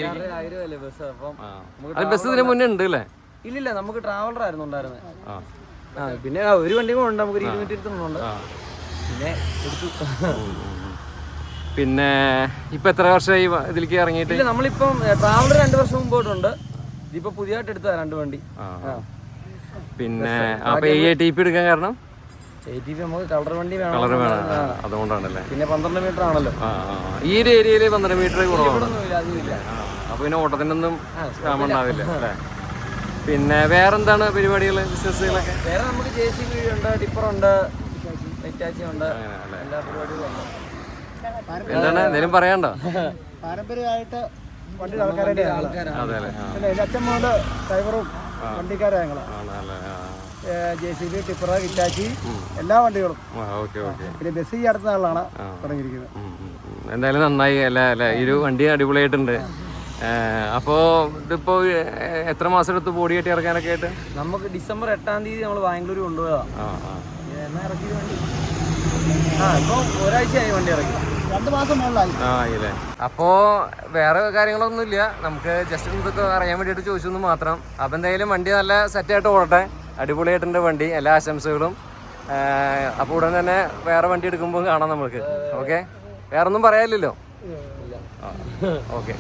ബസ് ഇതിന് മുന്നേ ഉണ്ട് അല്ലേ? ഇല്ലില്ല, നമുക്ക് ട്രാവലർ ആയിരുന്നു ഉണ്ടായിരുന്നത്. പിന്നെ ഒരു വണ്ടി കൂടെ ഉണ്ട്, നമുക്ക് 20 മിനിറ്റ് എടുത്തുണ്ട്. പിന്നെ എടുത്തു. പിന്നെ ഇപ്പൊ എത്ര വർഷമായി ഇതിലേക്ക് ഇറങ്ങിയിട്ട്? ഇല്ല, നമ്മളിപ്പം ട്രാവലർ 2 വർഷം മുമ്പോട്ടുണ്ട്. ഇതിപ്പോ പുതിയതായിട്ട് എടുത്തതാ 2 വണ്ടി. പിന്നെ അപ്പൊ ATP എടുക്കാൻ കാരണം ATP നമുക്ക് കളർ വണ്ടി വേണം, അതുകൊണ്ടാണല്ലേ. പിന്നെ 12 മീറ്റർ ആണല്ലോ ഈ ഒരു ഏരിയയില്. 12 മീറ്റർ കുറവാണ്. അപ്പൊ പിന്നെ ഓട്ടത്തിനൊന്നും ക്ഷാമം ഉണ്ടാവില്ല അല്ലേ. പിന്നെ വേറെന്താണ് പരിപാടികൾ, ബിസിനസ്സുകളൊക്കെ? വേറെ നമുക്ക് JCB ഉണ്ട്, ടിപ്പറുണ്ട്, ഹിറ്റാച്ചി ഉണ്ട്, എല്ലാ പരിപാടികളും ഉണ്ട്. എന്താണ് എന്തെങ്കിലും പറയാണ്ടോ? പാരമ്പര്യമായിട്ട് വണ്ടി ആൾക്കാരുടെ അതെ. പിന്നെ എൻ്റെ അച്ഛൻ മോൻ്റെ ഡ്രൈവറും വണ്ടിക്കാരാണ് ഞങ്ങൾ. JCB, ടിപ്പർ, ഹിറ്റാച്ചി എല്ലാ വണ്ടികളും. പിന്നെ ബസ് ഈ അടുത്ത നാളിലാണ് തുടങ്ങിയിരിക്കുന്നത്. എന്തായാലും നന്നായി അല്ലേ. ഈ ഒരു വണ്ടി അടിപൊളിയായിട്ടുണ്ട്. അപ്പോ ഇതിപ്പോ എത്ര മാസം എടുത്ത് ബോഡി കെട്ടി ഇറക്കാനൊക്കെ ആയിട്ട്? നമുക്ക് ഡിസംബർ 8-ാം തീയതി നമ്മൾ ബാംഗ്ലൂർ കൊണ്ടുപോയതാ. ഇറക്കിയത് വണ്ടി ഇപ്പൊ ഒരാഴ്ചയായി വണ്ടി ഇറക്കി, 2 മാസം മുകളിലായി. ആയില്ലേ. അപ്പോ വേറെ കാര്യങ്ങളൊന്നും ഇല്ല, നമുക്ക് ജസ്റ്റ് ഇതൊക്കെ അറിയാൻ വേണ്ടിയിട്ട് ചോദിച്ചു മാത്രം. അപ്പൊ എന്തായാലും വണ്ടി നല്ല സെറ്റായിട്ട് ഓടട്ടെ. അടിപൊളിയായിട്ടുണ്ട് വണ്ടി. എല്ലാ ആശംസകളും. അപ്പോൾ ഉടൻ തന്നെ വേറെ വണ്ടി എടുക്കുമ്പോൾ കാണാം നമുക്ക്. ഓക്കെ, വേറെ ഒന്നും പറയാനില്ലല്ലോ. ഓക്കെ.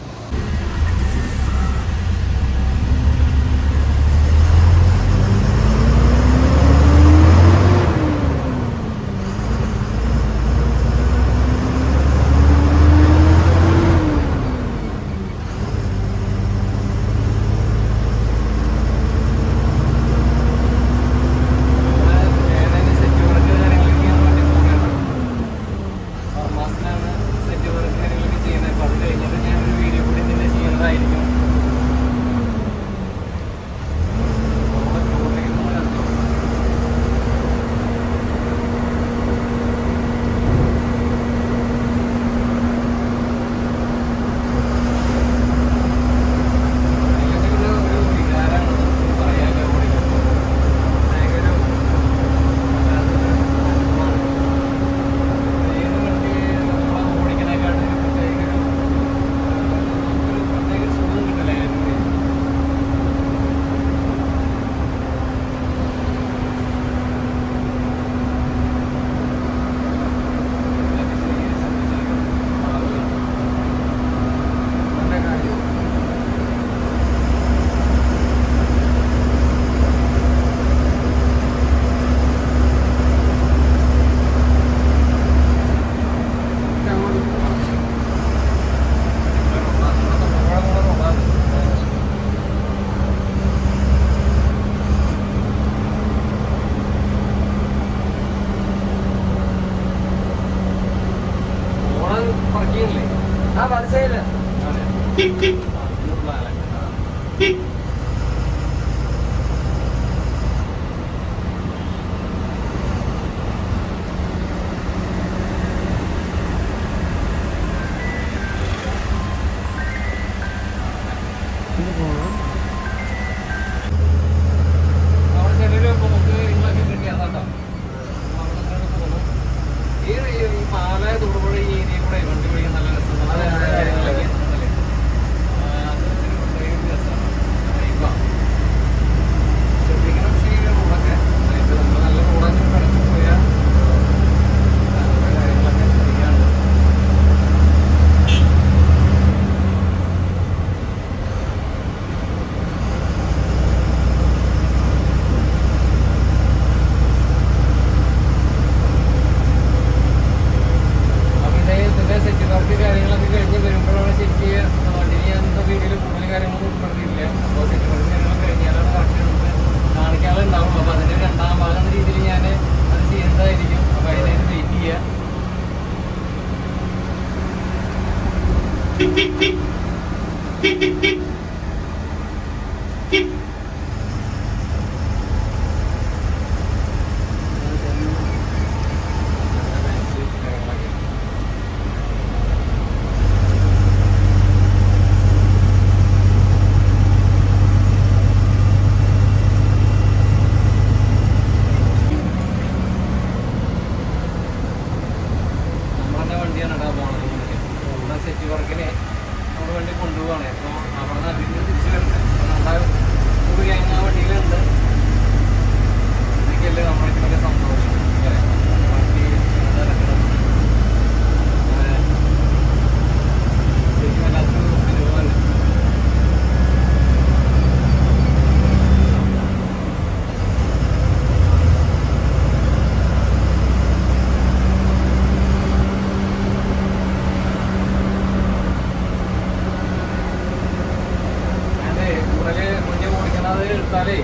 അത് എടുത്താലേ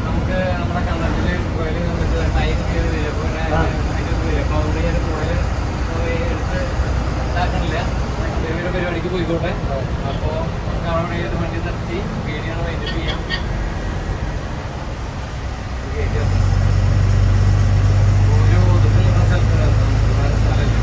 നമുക്ക് നമ്മുടെ കണ്ടന്റിൽ പോയാൽ നമുക്ക് ടൈം കയറി വരും. അപ്പോൾ അതുകൊണ്ട് ഞാൻ പോയാൽ എടുത്ത് ഇതാക്കണില്ല, ചെറിയൊരു പരിപാടിക്ക് പോയിക്കോട്ടെ. അപ്പോൾ നമുക്ക് അവിടെ വണ്ടി നിർത്തി പേടിയാണ് വൈൻഡപ്പ് ചെയ്യാം. ഒരു ഒതുക്കുന്ന സ്ഥലത്ത് സ്ഥലമില്ല.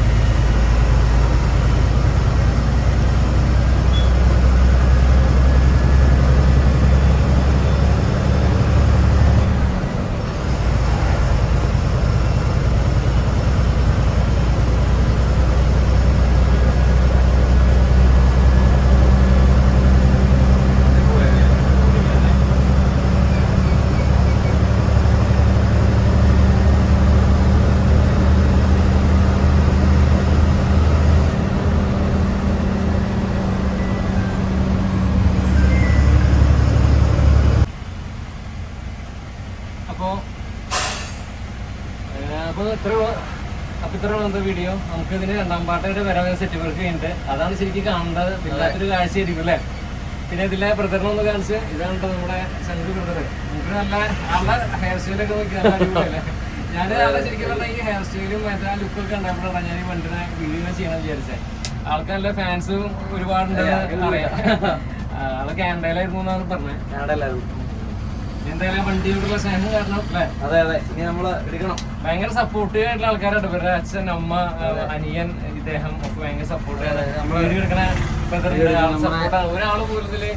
അപ്പോൾ ഇത്രയുള്ള എന്താ വീഡിയോ. നമുക്ക് ഇതിന് രണ്ടാം പാട്ടയുടെ വരവ് സെറ്റ് വർക്ക് കഴിഞ്ഞിട്ട് അതാണ് ശരിക്കും കാണേണ്ടത്. വല്ലാത്തൊരു കാഴ്ചയായിരിക്കും അല്ലേ. പിന്നെ ഇതിലെ ബ്രദറിനെ ഒന്ന് കാണിച്ച്, ഇതാണ് നമ്മുടെ ശങ്കർ ബ്രദർ. നമുക്ക് നല്ല ആളുടെ ഹെയർ സ്റ്റൈലൊക്കെ നോക്കി നല്ല അടിപൊളിയല്ലേ. ഞാൻ ആളെ ശരിക്കും പറഞ്ഞാൽ ഈ ഹെയർ സ്റ്റൈലും മറ്റേ ആ ലുക്കൊക്കെ കണ്ടപ്പോഴാണ് ഞാൻ ഈ വണ്ടിനെ വീഡിയോ ചെയ്യണം വിചാരിച്ചത്. ആൾക്ക് നല്ല ഫാൻസും ഒരുപാടുണ്ട് അറിയാം. ആളെ കാനഡയിലായിരുന്നു എന്നാണ് പറഞ്ഞത്. കാനഡയിലായിരുന്നു. എന്തായാലും വണ്ടിയോടുള്ള സ്നേഹം കാരണം അല്ലേ. അതെ അതെ, ഇനി നമ്മള് എടുക്കണം. ഭയങ്കര സപ്പോർട്ടീവ് ആയിട്ടുള്ള ആൾക്കാരാണ് ഇവരുടെ അച്ഛൻ, അമ്മ, അനിയൻ, ഇദ്ദേഹം ഒക്കെ ഭയങ്കര സപ്പോർട്ട് എടുക്കണ സപ്പോർട്ടാണ്. ഒരാള് പോലും ഇതില്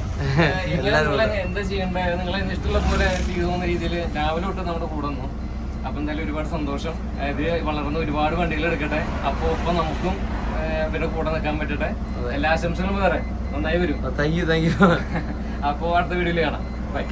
എന്താ ചെയ്യണ്ടേ, നിങ്ങളെ ഇഷ്ടമുള്ള പോലെ ചെയ്തുന്ന രീതിയിൽ രാവിലെ തൊട്ട് നമ്മുടെ കൂടെ വന്നു. അപ്പൊ എന്തായാലും ഒരുപാട് സന്തോഷം. ഇത് വളർന്ന് ഒരുപാട് വണ്ടികൾ എടുക്കട്ടെ. അപ്പൊ ഒപ്പം നമുക്കും ഇവരുടെ കൂടെ നിൽക്കാൻ പറ്റട്ടെ. എല്ലാ ആശംസകളും വേറെ നന്നായി വരും. Thank you. അപ്പോ അടുത്ത വീഡിയോയിൽ കാണാം. ബൈ.